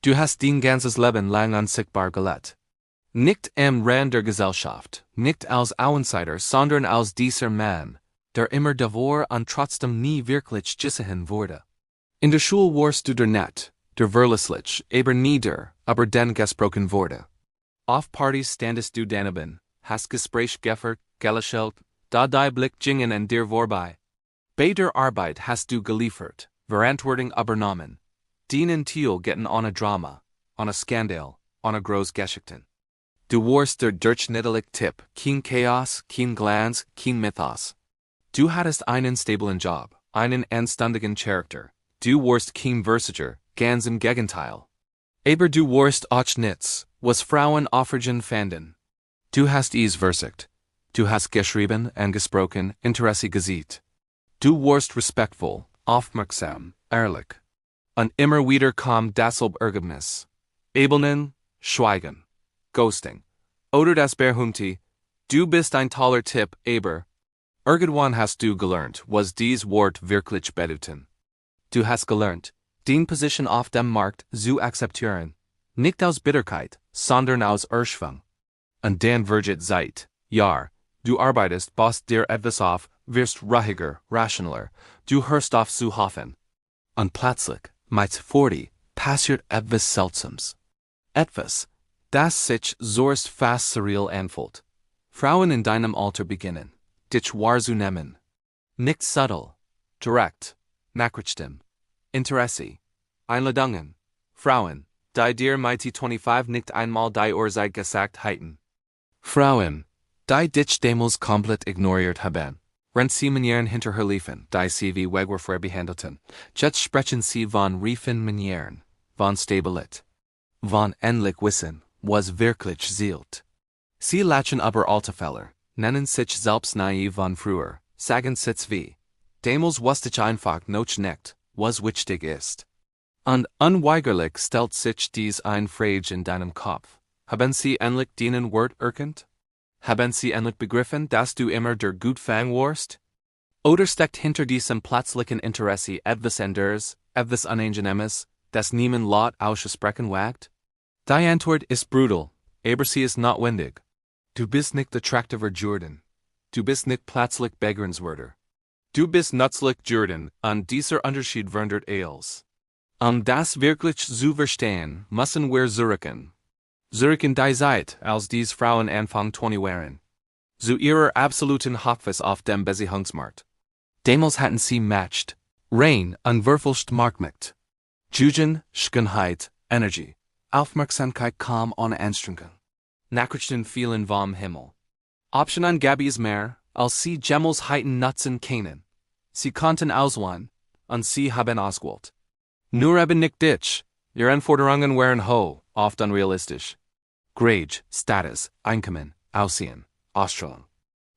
Du hast dein ganzes Leben lang unsichtbar gelebt. Nicht am Rand der Gesellschaft, nicht als Außenseiter, sondern als dieser Mann, der immer davor und trotzdem nie wirklich gesehen wurde. In der Schule warst du der Nett, der verlässlich, aber nie der, aber den gesprochen wurde. Auf Partys standest du daneben, hast Gespräch geführt, gelächelt, da die Blick gingen an dir vorbei. Bei der Arbeit hast du geliefert, Verantwortung übernommen. Deinen Teil getten ohne Drama, ohne Skandal, ohne Großgeschichten. Du warst der durchschnittliche Typ, kein Chaos, kein Glanz, kein Mythos. Du hattest einen stablen Job, einen anständigen Charakter. Du warst kein Versiger, ganz im Gegenteil. Aber du warst auch nichts, was Frauen aufregend fanden. Du hast es versagt. Du hast geschrieben und gesprochen, Interesse gesät. Du warst respektvoll, aufmerksam, ehrlich. Und immer wieder kam dasselbe Ergebnis. Ebenen, Schweigen, Ghosting. Oder das Berühmte, du bist ein toller Typ, aber irgendwann hast du gelernt, was dies Wort wirklich bedeuten. Du hast gelernt, die Position auf dem Markt zu akzeptieren, nicht aus Bitterkeit, sondern aus Erschwung. Und dann wird Zeit, Jahr, du arbeitest, baust dir etwas auf, wirst ruhiger, rationaler, du hörst auf zu hoffen. Und plötzlich, mit 40, passiert etwas Seltsames. Etwas, das sich sonst fast surreal anfühlt. Frauen in deinem Alter beginnen, dich wahrzunehmen. Nicht subtle, direkt, Nachrichten, Interesse, Einladungen, Frauen, die dir mit 25 nicht einmal die Uhrzeit gesagt hätten. Frauen, die dich damals komplett ignoriert haben. Rent sie Männern hinterherliefen, die sie wie Wegwerfer behandelten. Jetzt sprechen sie von reifen Männern, von Stabilität. Von endlich wissen, was wirklich zählt. Sie lachen aber Altfäller, nennen sich selbst naiv von früher, sagen sich wie. Damals wusste ich einfach noch nicht, was wichtig ist. Und unweigerlich stellt sich dies ein Frage in deinem Kopf. Haben sie endlich deinen Wort erkannt? Haben sie endlich begriffen, dass du immer der Gutfang warst? Oder steckt hinter diesem plötzlichen Interesse etwas anderes, etwas Unangenehmes, das niemand laut auszusprechen wagt? Die Antwort ist brutal, aber sie ist notwendig. Du bist nicht attraktiver Jordan. Du bist nicht plötzlich begehrenswerter. Du bist nützlich Jordan, und dieser Unterschied wandert eils. Das wirklich zu verstehen, müssen wir zurückgehen. Zurückgehen die Zeit, als dies Frauen Anfang 20 waren. Zu ihrer absoluten Hochphase auf dem Beziehungsmarkt. Damals hatten sie matcht, rein und verfälscht Marktmacht. Jugend, Schönheit, Energie, Aufmerksamkeit kam ohne Anstrengung. Nachrichten fielen vom Himmel. Optionen gab es mehr, als sie Gemmels heiten nutzen können. Sie konnten auswählen, und sie haben ausgewählt. Nur eben nicht dich, ihre Anforderungen waren hoch, oft unrealistisch. Grade, Status, Einkommen, Aussehen, Ausstrahlung.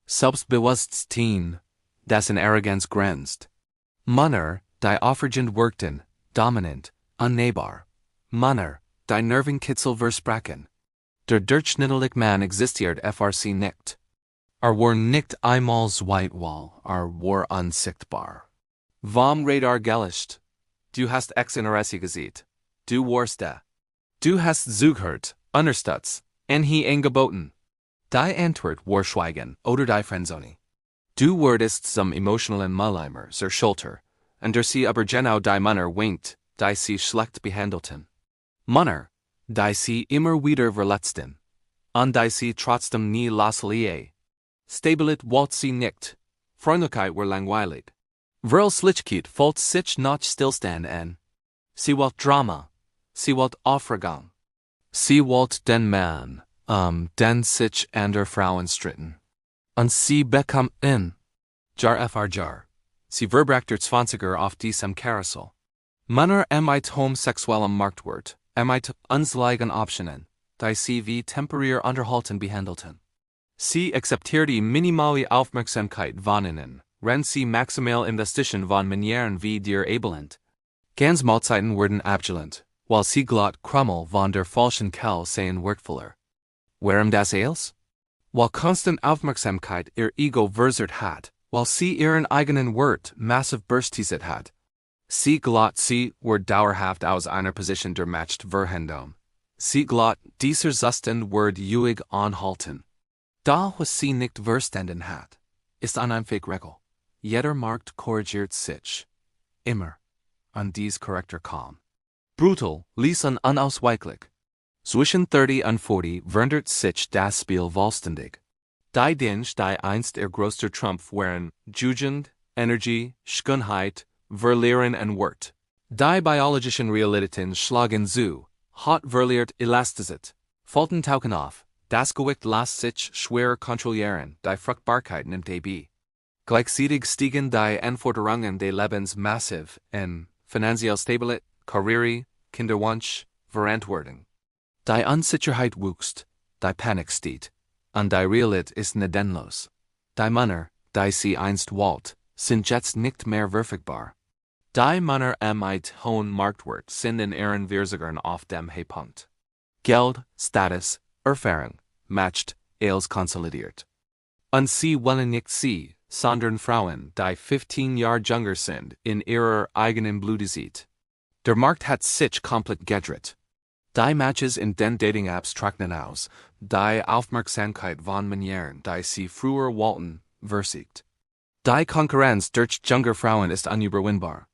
Selbstbewusstsein, das in Arroganz grenzt. Männer, die aufregend wirkten, dominant, unnahbar. Männer, die Nervenkitzel versprachen. Der durchschnittliche Mann existiert FRC nicht. War nicht einmal Whitewall, war unsichtbar. Vom Radar gelöscht. Du hast Interesse gesät. Du warst da. Du hast zugehört, unterstützt, und he angeboten. Die Antwort war Schweigen oder die Friendzone. Du wurdest zum emotionalen Mülleimer zur Schulter, und der sie aber genau die Männer winkt, die sie schlecht behandelten. Männer, die sie immer wieder verletzten, und die sie trotzdem nie losließen. Stabilität wollte sie nicht. Freundlichkeit war langweilig. Verlässlichkeit wollte sich nicht stillstand an. Sie wollte Drama. Sie wollte Aufregung. Sie wollte den Mann, den sich an der Frauen stritten. Und sie bekam ihn. Jar. Sie verbrachte 20er auf diesem Karussell. Männer mit homosexuellem Marktwert, mit unzähligen Optionen, die sie wie temporär unterhalten behandelten. Sie akzeptierte minimale Aufmerksamkeit von ihnen, wenn sie maximal Investition von Männern wie dir abgelehnt. Ganz Mahlzeiten wurden abgelehnt, weil sie glatt Krummel von der falschen Kell seien wertvoller. Warum das alles? Weil konstant Aufmerksamkeit ihr Ego versert hat, weil sie ihren eigenen Wert massiv bestätigt hat. Sie glot sie word dauerhaft aus einer Position der matcht verhendom. Sie glot dieser Zustand word ewig anhalten. Da was sie nicht verstanden hat, ist an ein fake Regel. Jeder Markt korrigiert sich. Immer. An dies korrekter kam. Brutal, ließ an unausweichlich. Zwischen 30 und 40 verndert sich das Spiel vollständig. Die Dinge, die einst größter Trumpf waren, Jugend, Energie, Schönheit, Verlieren und Wert. Die biologischen Realitäten schlagen zu, hot verliert Elastizität, Falten tauchen auf, das Gewicht lässt sich schwer kontrollieren, die Fruchtbarkeit nimmt ab. Gleichzeitig stiegen die Anforderungen des Lebens massiv in finanzielle Stabilität, Karriere, Kinderwunsch, Verantwortung. Die Unsicherheit wuchst, die Panik stieg, und die Realität ist gnadenlos. Die Männer, die sie einst walt, sind jetzt nicht mehr verfügbar. Die Männer mit hohen Marktwert sind in ihren Wirrsiggern auf dem Höhepunkt. Geld, Status, Erfahrung, matcht, als konsolidiert. Und sie wollen nicht sie, sondern Frauen, die 15 Jahre jünger sind, in ihrer eigenen Blutezeit. Der Markt hat sich komplett gedreht. Die Matches in den Dating-Apps trocknen aus, die Aufmerksamkeit von Männern, die sie früher wollten, versiegt. Die Konkurrenz durch junge Frauen ist unüberwindbar.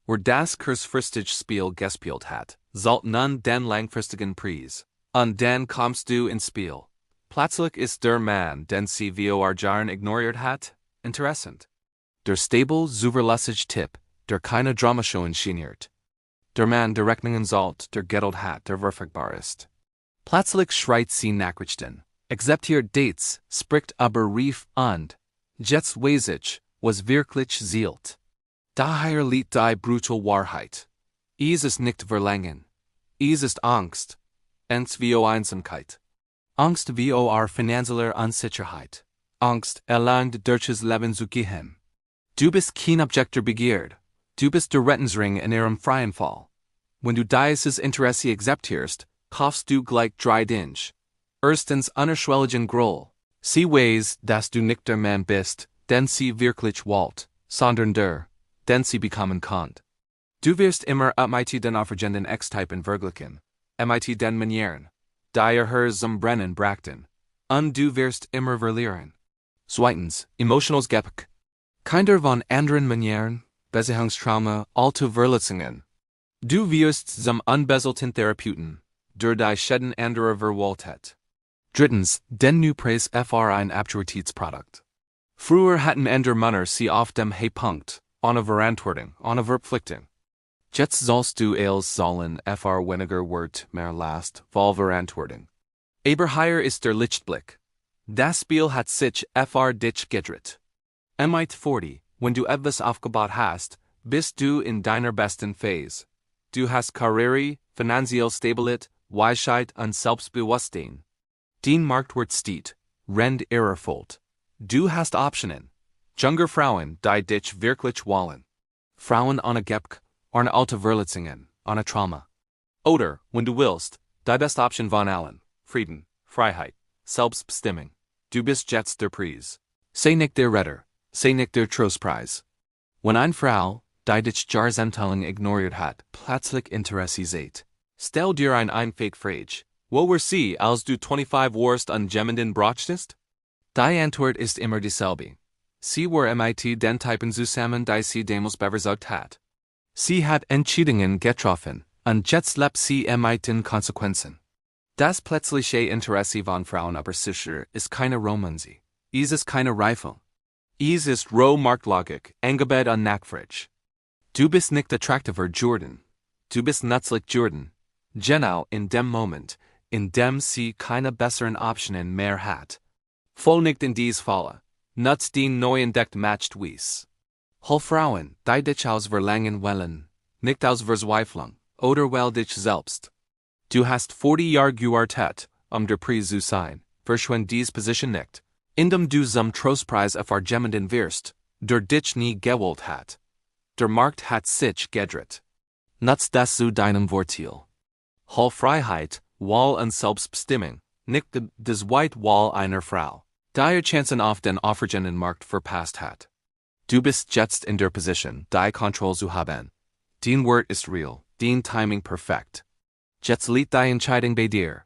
Wer das kurzfristige Spiel gespielt hat, sollte nun den langfristigen Preis. Und dann kommst du ins Spiel. Plötzlich ist der Mann, den sie vor Jahren ignoriert hat, interessant. Der stable, zuverlässige Tipp, der keine Dramashow inszeniert. Der Mann, der Rechnungen zahlt, der Geld hat, der verfügbar ist. Plötzlich schreit sie Nachrichten, akzeptiert Dates, spricht aber rief und, jetzt weiß ich, was wirklich zählt. Daher liegt die brutale Wahrheit. Es ist nicht Verlangen. Es ist Angst. Angst vor Einsamkeit. Angst vor finanzieller Unsicherheit. Angst, allein durchs Leben zu gehen. Du bist kein Objekter Begierde. Du bist der Rettungsring in ihrem freien Fall. Wenn du dieses Interesse akzeptierst, kaufst du gleich drei Dinge. Erstens unerschwelligen Groll. Sie weiß, dass du nicht der Mann bist, den sie wirklich wollt, sondern der, den sie bekommen kann. Du wirst immer mit den aufregenden X-Typen verglichen, mit den Manieren, die her zum Brennen brachten, und du wirst immer verlieren. Zweitens, emotionales Gepäck. Keiner von anderen Manieren, Beziehungstrauma, alte Verletzungen. Du wirst zum unbezelten Therapeuten, der die Schäden anderer verwollt hat. Drittens, den nu Preis für ein Abturitätsprodukt. Früher hatten andere Männer sie auf dem Höhepunkt, ohne Verantwortung, ohne Verpflichtung. Jetzt sollst du als sollen für weniger Wert mehr Last, voll Verantwortung. Aber hier ist der Lichtblick. Das Spiel hat sich für dich gedreht. Mit 40, wenn du etwas aufgebaut hast, bist du in deiner besten Phase. Du hast Karriere, finanzielle Stabilität, Weisheit und Selbstbewusstsein. Dein Marktwert steht, rennt irrerfüllt. Du hast Optionen. Junge Frauen, die dich wirklich wollen. Frauen ohne Gepäck, ohne alte Verletzungen, ohne Trauma. Oder, wenn du willst, die beste Option von allen, Frieden, Freiheit, Selbstbestimmung. Du bist jetzt der Preis. Sei nicht der Retter, sei nicht der Trostpreis. Wenn eine Frau, die dich Jahrzehntelang ignoriert hat, plötzlich Interesse sieht, stell dir fake Frage. Wo war sie, als du 25 warst und jemanden brauchtest? Die Antwort ist immer dieselbe. Sie war mit den Typen zusammen, die sie damals bevorzugt hat. Sie hat Entscheidungen getroffen, und jetzt lebt sie mit den Konsequenzen. Das plötzliche Interesse von Frauen aber sicher ist keine Romanze. Es ist keine Reifung. Es ist roh Marktlogik, Angebot und Nachfrage. Du bist nicht attraktiver Jordan. Du bist nützlich Jordan. Genau in dem Moment, in dem sie keine besseren Optionen mehr hat. Voll nicht in dies Falle. Nutz den neu entdeckt matcht wies. Hol Frauen, die dich aus Verlangen wollen, nicht aus Verzweiflung, oder weil dich selbst. Du hast 40 Jahre gewartet, der Preis zu sein, verschwend dies Position nicht, indem du zum Trostpreis für jemanden wirst, der dich nie gewollt hat. Der Markt hat sich gedreht. Nutz das zu deinem Vorteil. Hol Freiheit, Wahl und Selbstbestimmung, nicht das White Wall einer Frau, die Chancen auf den aufregenden Markt verpasst hat. Du bist jetzt in der Position, die Kontrolle zu haben. Den Wort ist real, den Timing perfekt. Jetzt liegt die Entscheidung bei dir.